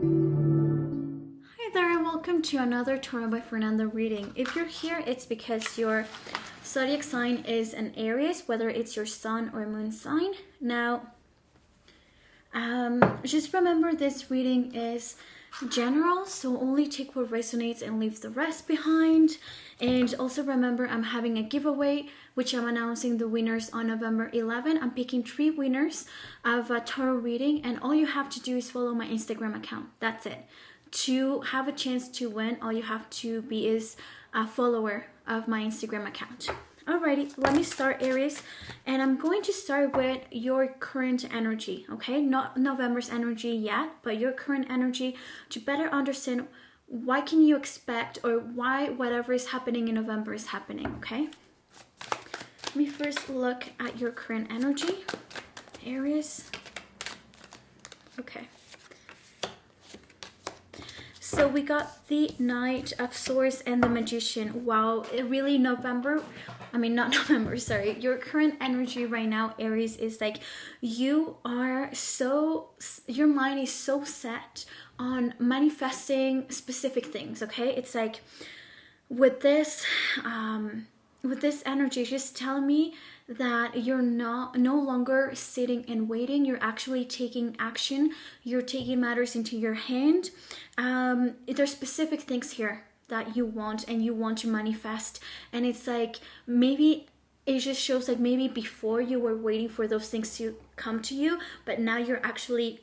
Hi there and welcome to another Tarot by Fernanda reading. If you're here, it's because your zodiac sign is an Aries, whether it's your sun or moon sign. Now, just remember this reading is general, so only take what resonates and leave the rest behind. And also remember, I'm having a giveaway which I'm announcing the winners on November 11. I'm picking 3 winners of a tarot reading, and all you have to do is follow my Instagram account. That's it. To have a chance to win, all you have to be is a follower of my Instagram account. Alrighty, let me start, Aries, and I'm going to start with your current energy, okay? Not November's energy yet, but your current energy to better understand why can you expect or why whatever is happening in November is happening, okay? Let me first look at your current energy, Aries. Okay. So we got the Knight of Swords and the Magician. Wow, it really not November, sorry. Your current energy right now, Aries, is like your mind is so set on manifesting specific things, okay? It's like with this energy, just tell me that you're no longer sitting and waiting. You're actually taking action. You're taking matters into your hand. There's specific things here that you want and you want to manifest, and it's like maybe it just shows like maybe before you were waiting for those things to come to you, but now you're actually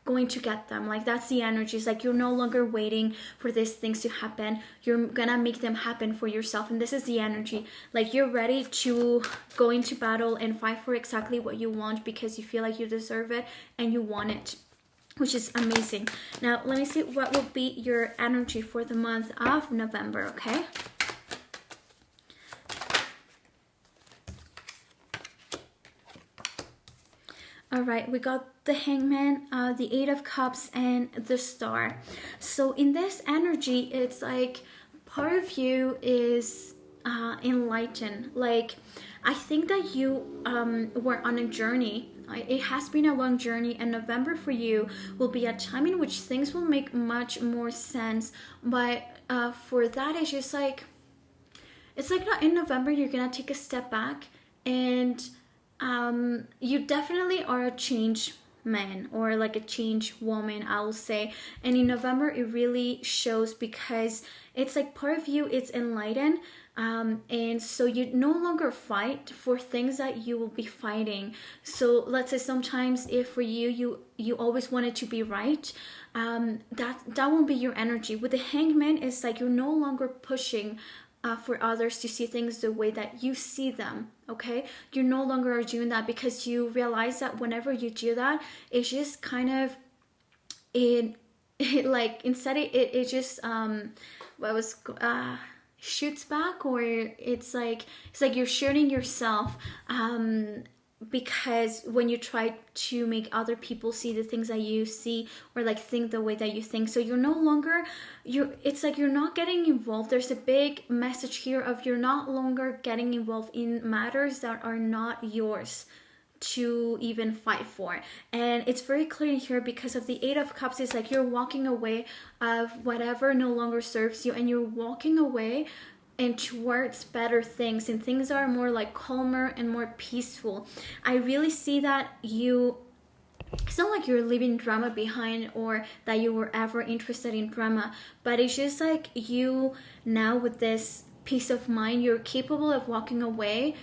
going to get them. Like that's the energy. It's like you're no longer waiting for these things to happen. You're gonna make them happen for yourself, and this is the energy. Like you're ready to go into battle and fight for exactly what you want because you feel like you deserve it and you want it, which is amazing. Now let me see what will be your energy for the month of November, okay? All right, we got the Hangman, the 8 of Cups, and the Star. So in this energy, it's like part of you is enlightened. Like I think that you were on a journey. It has been a long journey, and November for you will be a time in which things will make much more sense. But for that, it's just like, it's like not in November, you're gonna take a step back and you definitely are a changed man or like a changed woman, I will say. And in November, it really shows because it's like part of you, it's enlightened. And so you no longer fight for things that you will be fighting. So let's say sometimes if for you always wanted to be right, that won't be your energy. With the Hangman, it's like you're no longer pushing for others to see things the way that you see them, okay? You no longer are doing that because you realize that whenever you do that, it's just kind of it like instead it just shoots back, or it's like you're shooting yourself because when you try to make other people see the things that you see or like think the way that you think, so you're no longer it's like you're not getting involved. There's a big message here of you're not longer getting involved in matters that are not yours to even fight for. And it's very clear here because of the 8 of Cups. It's like you're walking away of whatever no longer serves you, and you're walking away and towards better things, and things are more like calmer and more peaceful. I really see that it's not like you're leaving drama behind or that you were ever interested in drama, but it's just like you now with this peace of mind, you're capable of walking away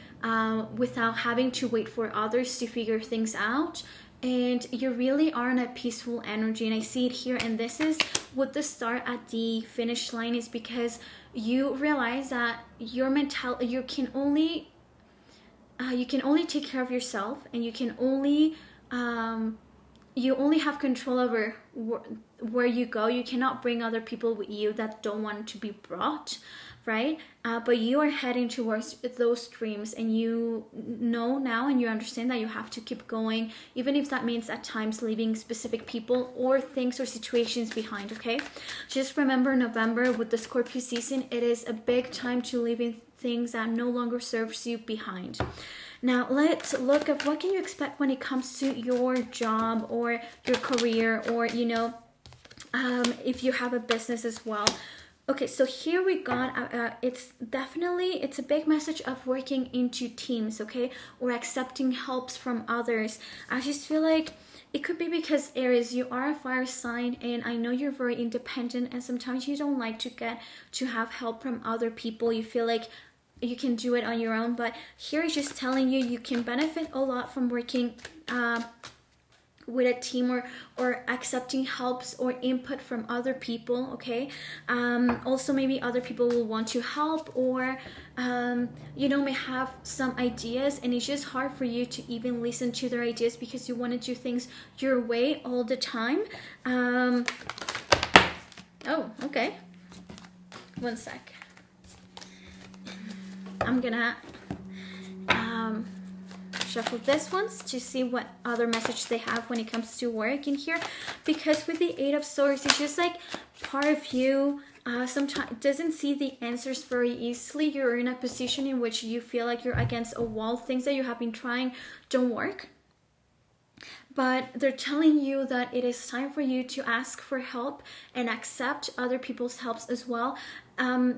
without having to wait for others to figure things out. And you really are in a peaceful energy, and I see it here. And this is with the Star at the finish line, is because you realize that your mentality, you can only take care of yourself, and you can only you only have control over where you go. You cannot bring other people with you that don't want to be brought, right? But you are heading towards those dreams, and you know now and you understand that you have to keep going, even if that means at times leaving specific people or things or situations behind, okay? Just remember, November with the Scorpio season, it is a big time to leaving things that no longer serves you behind. Now let's look at what can you expect when it comes to your job or your career, or if you have a business as well. Okay, so here we got, it's a big message of working into teams, okay? Or accepting helps from others. I just feel like it could be because Aries, you are a fire sign, and I know you're very independent, and sometimes you don't like to have help from other people. You feel like you can do it on your own, but here is just telling you, you can benefit a lot from working with a team, or accepting helps or input from other people, okay? Also, maybe other people will want to help, or may have some ideas, and it's just hard for you to even listen to their ideas because you want to do things your way all the time. Oh, okay. One sec. I'm gonna shuffle this ones to see what other message they have when it comes to work in here, because with the Eight of Swords, it's just like part of you sometimes doesn't see the answers very easily. You're in a position in which you feel like you're against a wall. Things that you have been trying don't work, but they're telling you that it is time for you to ask for help and accept other people's helps as well.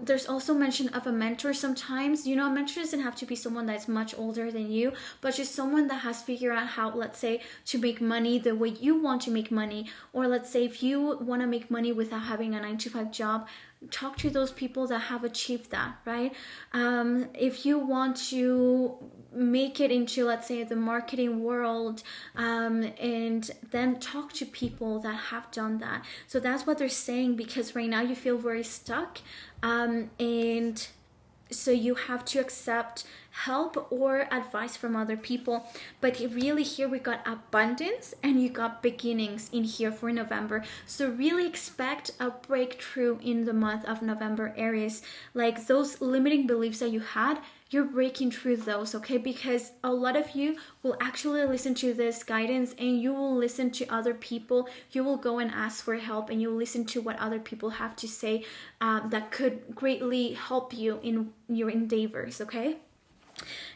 There's also mention of a mentor sometimes. A mentor doesn't have to be someone that's much older than you, but just someone that has figured out how, let's say, to make money the way you want to make money. Or let's say if you want to make money without having a 9-to-5 job, talk to those people that have achieved that, right? If you want to make it into, let's say, the marketing world, and then talk to people that have done that. So that's what they're saying, because right now you feel very stuck, and so you have to accept help or advice from other people. But really here we got abundance, and you got beginnings in here for November. So really expect a breakthrough in the month of November, Aries. Like those limiting beliefs that you had, you're breaking through those, okay? Because a lot of you will actually listen to this guidance, and you will listen to other people. You will go and ask for help, and you'll listen to what other people have to say, that could greatly help you in your endeavors, okay?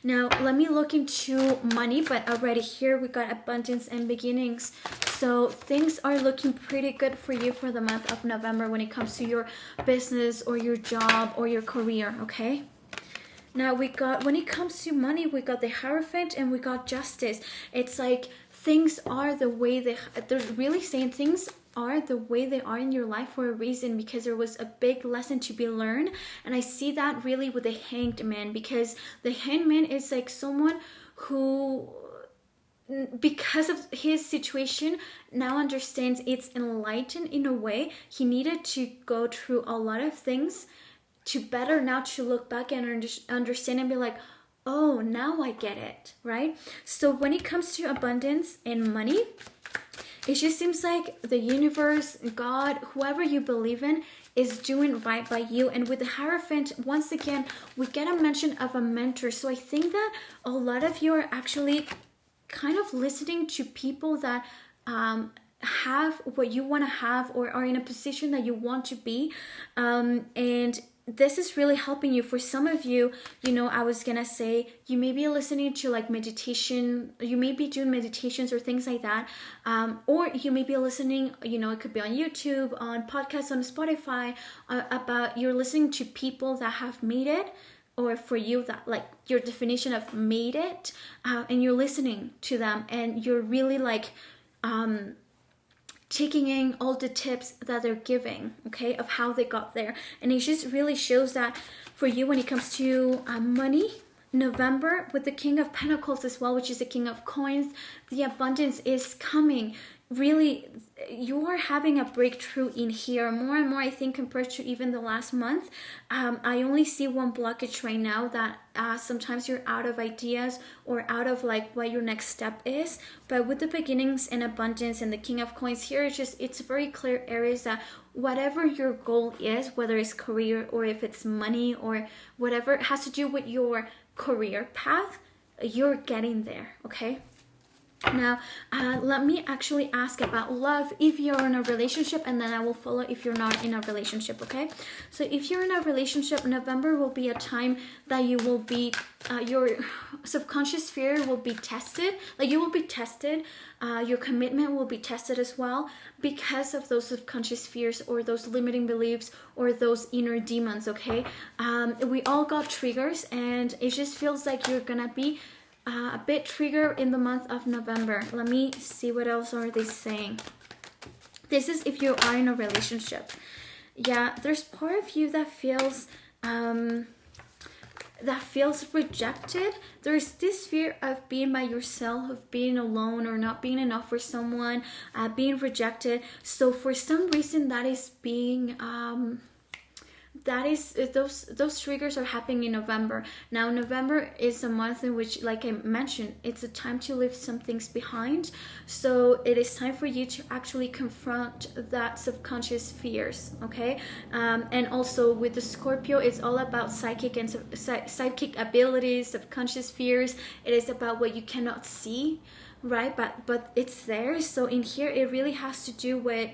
Now, let me look into money, but already here we got abundance and beginnings. So things are looking pretty good for you for the month of November when it comes to your business or your job or your career, okay? Now we got, when it comes to money, we got the Hierophant and we got Justice. It's like things are the way they're really saying things are the way they are in your life for a reason, because there was a big lesson to be learned. And I see that really with the Hanged Man, because the Hanged Man is like someone who, because of his situation, now understands it's enlightened in a way. He needed to go through a lot of things to better now to look back and understand and be like, oh, now I get it, right? So when it comes to abundance and money, it just seems like the universe, God, whoever you believe in, is doing right by you. And with the Hierophant, once again, we get a mention of a mentor. So I think that a lot of you are actually kind of listening to people that have what you want to have, or are in a position that you want to be, and this is really helping you. For some of you, I was gonna say, you may be listening to like meditation, you may be doing meditations or things like that, or you may be listening, it could be on YouTube, on podcasts, on Spotify, about you're listening to people that have made it, or for you that like your definition of made it, and you're listening to them, and you're really like taking in all the tips that they're giving, okay, of how they got there. And it just really shows that for you when it comes to money, November, with the King of Pentacles as well, which is the King of Coins, the abundance is coming. Really, you are having a breakthrough in here more and more, I think, compared to even the last month. I only see one blockage right now, that sometimes you're out of ideas or out of like what your next step is. But with the beginnings and abundance and the King of Coins here, it's very clear areas that whatever your goal is, whether it's career or if it's money or whatever has to do with your career path, you're getting there, okay? Now, let me actually ask about love if you're in a relationship, and then I will follow if you're not in a relationship, okay? So if you're in a relationship, November will be a time that you will be, your subconscious fear will be tested. Like, you will be tested. Your commitment will be tested as well because of those subconscious fears or those limiting beliefs or those inner demons, okay? We all got triggers, and it just feels like you're gonna be a bit triggered in the month of November. Let me see what else are they saying. This is if you are in a relationship. Yeah, there's part of you that feels rejected. There's this fear of being by yourself, of being alone or not being enough for someone, being rejected. So for some reason that is being those triggers are happening in November. Now, November is a month in which, like I mentioned, it's a time to leave some things behind. So it is time for you to actually confront that subconscious fears, okay? And also with the Scorpio, it's all about psychic and psychic abilities, subconscious fears. It is about what you cannot see, right? But it's there. So in here, it really has to do with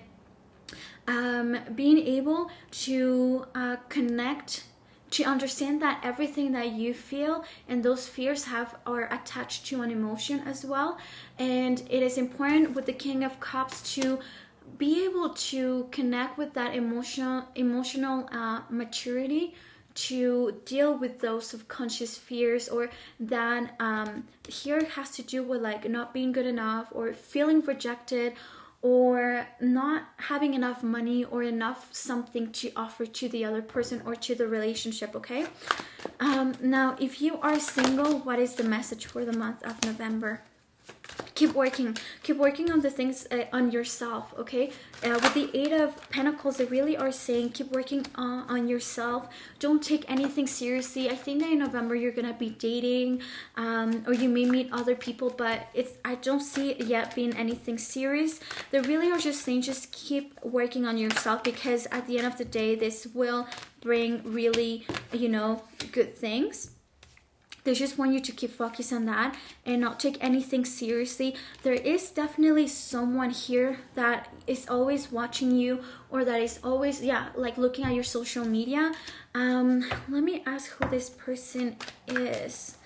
being able to connect, to understand that everything that you feel and those fears are attached to an emotion as well. And it is important with the King of Cups to be able to connect with that emotional maturity to deal with those subconscious fears, or that here it has to do with like not being good enough or feeling rejected, or not having enough money or enough something to offer to the other person or to the relationship, okay? Now, if you are single, what is the message for the month of November? Keep working on the things on yourself, okay? With the Eight of Pentacles, they really are saying keep working on yourself. Don't take anything seriously. I think that in November you're gonna be dating, or you may meet other people, but I don't see it yet being anything serious. They really are just saying just keep working on yourself, because at the end of the day this will bring really, good things. They just want you to keep focused on that and not take anything seriously. There is definitely someone here that is always watching you, or that is always, like looking at your social media. Let me ask who this person is.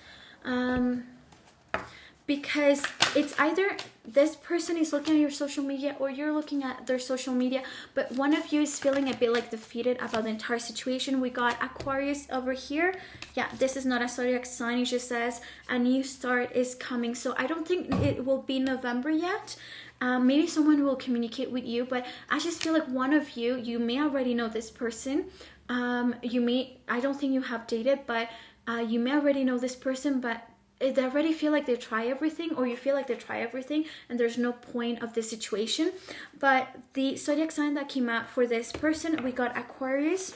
Because it's either this person is looking at your social media or you're looking at their social media, but one of you is feeling a bit like defeated about the entire situation. We got Aquarius over here. Yeah, this is not a zodiac sign. It just says a new start is coming. So I don't think it will be November yet. Maybe someone will communicate with you, but I just feel like one of you may already know this person. I don't think you have dated, but you may already know this person, but they already feel like they try everything, or you feel like they try everything and there's no point of this situation. But the zodiac sign that came out for this person, we got Aquarius.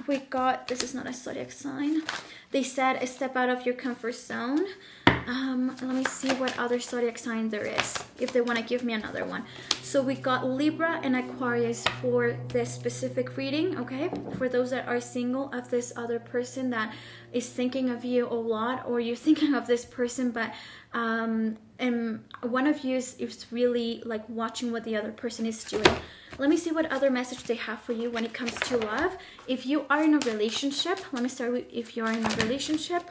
We got, this is not a zodiac sign. They said step out of your comfort zone. Let me see what other zodiac sign there is, if they want to give me another one. So we got Libra and Aquarius for this specific reading, okay? For those that are single, of this other person that is thinking of you a lot, or you're thinking of this person, but and one of you is really like watching what the other person is doing. Let me see what other message they have for you when it comes to love. If you are in a relationship, let me start with if you are in a relationship.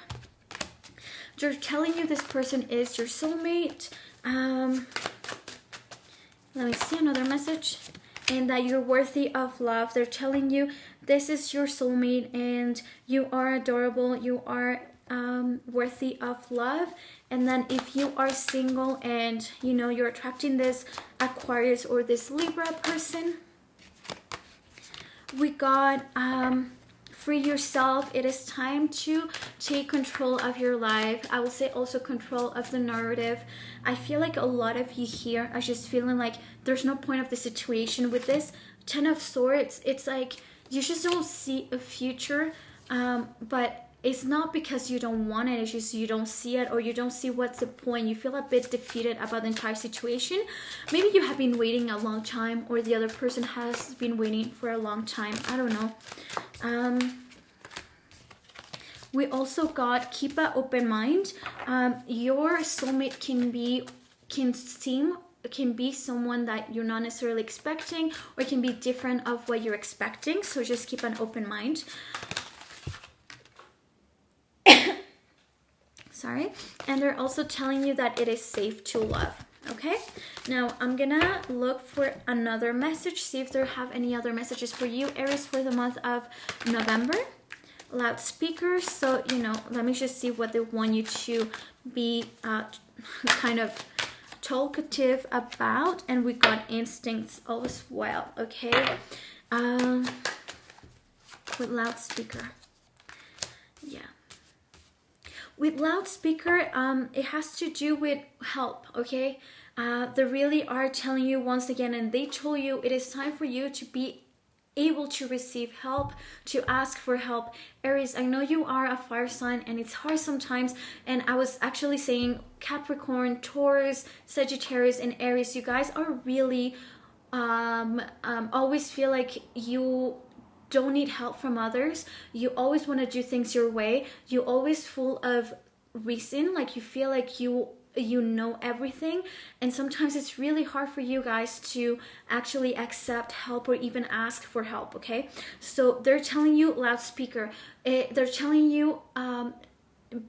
They're telling you this person is your soulmate. Let me see another message. And that you're worthy of love. They're telling you this is your soulmate and you are adorable. You are worthy of love. And then if you are single and you're attracting this Aquarius or this Libra person, we got free yourself. It is time to take control of your life. I will say also control of the narrative. I feel like a lot of you here are just feeling like there's no point of the situation with this Ten of Swords. It's like you just don't see a future, but it's not because you don't want it. It's just you don't see it, or you don't see what's the point. You feel a bit defeated about the entire situation. Maybe you have been waiting a long time, or the other person has been waiting for a long time. I don't know. We also got keep an open mind. Your soulmate can be someone that you're not necessarily expecting, or it can be different of what you're expecting. So just keep an open mind. Sorry. And they're also telling you that it is safe to love. Okay, now I'm gonna look for another message, see if there have any other messages for you, Aries, for the month of November. Loudspeakers, so you know, let me just see what they want you to be kind of talkative about. And we got instincts as well. Okay, with loudspeaker, yeah. With loudspeaker, it has to do with help, okay? They really are telling you once again, and they told you it is time for you to be able to receive help, to ask for help. Aries, I know you are a fire sign and it's hard sometimes, and I was actually saying Capricorn, Taurus, Sagittarius, and Aries, you guys are really always feel like you don't need help from others. You always want to do things your way. You always full of reason, like you feel like you know everything, and sometimes it's really hard for you guys to actually accept help or even ask for help. Okay, so they're telling you loudspeaker, they're telling you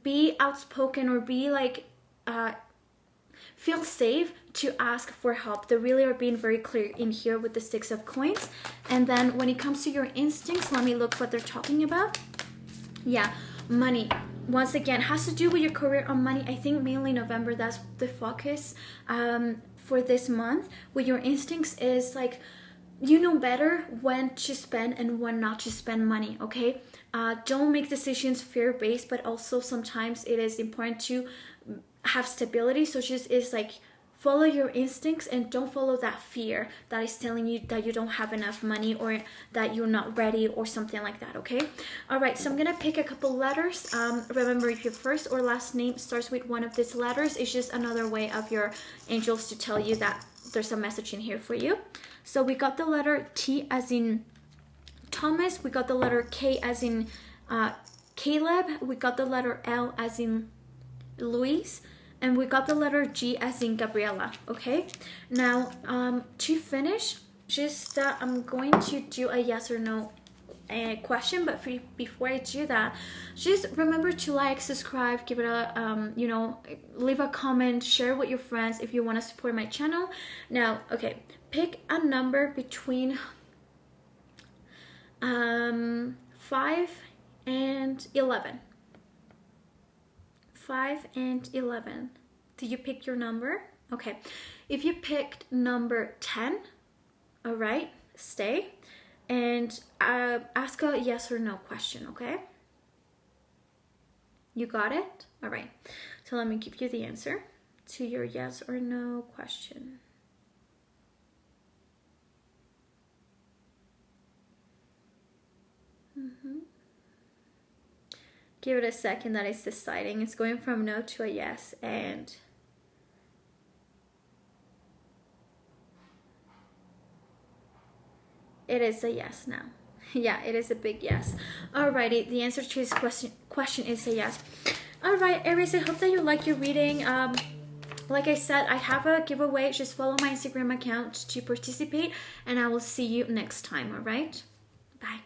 be outspoken, or be like feel safe to ask for help. They really are being very clear in here with the 6 of coins. And then when it comes to your instincts, let me look what they're talking about. Yeah, money. Once again, has to do with your career or money. I think mainly November, that's the focus for this month. With your instincts is like, you know better when to spend and when not to spend money, okay? Don't make decisions fear-based, but also sometimes it is important to have stability. So just is like, follow your instincts and don't follow that fear that is telling you that you don't have enough money, or that you're not ready, or something like that. Okay, all right, so I'm gonna pick a couple letters. Remember, if your first or last name starts with one of these letters, it's just another way of your angels to tell you that there's a message in here for you. So we got the letter T as in Thomas, we got the letter K as in Caleb, we got the letter L as in Luis, and we got the letter G as in Gabriela. Okay, now to finish, just I'm going to do a yes or no question, but before I do that, just remember to like, subscribe, give it a you know, leave a comment, share with your friends if you want to support my channel. Now, okay, pick a number between 5 and 11. 5 and 11. Did you pick your number? Okay. If you picked number 10, all right, stay and ask a yes or no question, okay? You got it? All right. So let me give you the answer to your yes or no question. Give it a second, that is deciding. It's going from no to a yes, and it is a yes now. Yeah, it is a big yes. Alrighty, the answer to this question is a yes. Alright, Aries, I hope that you like your reading. Like I said, I have a giveaway. Just follow my Instagram account to participate, and I will see you next time, alright? Bye.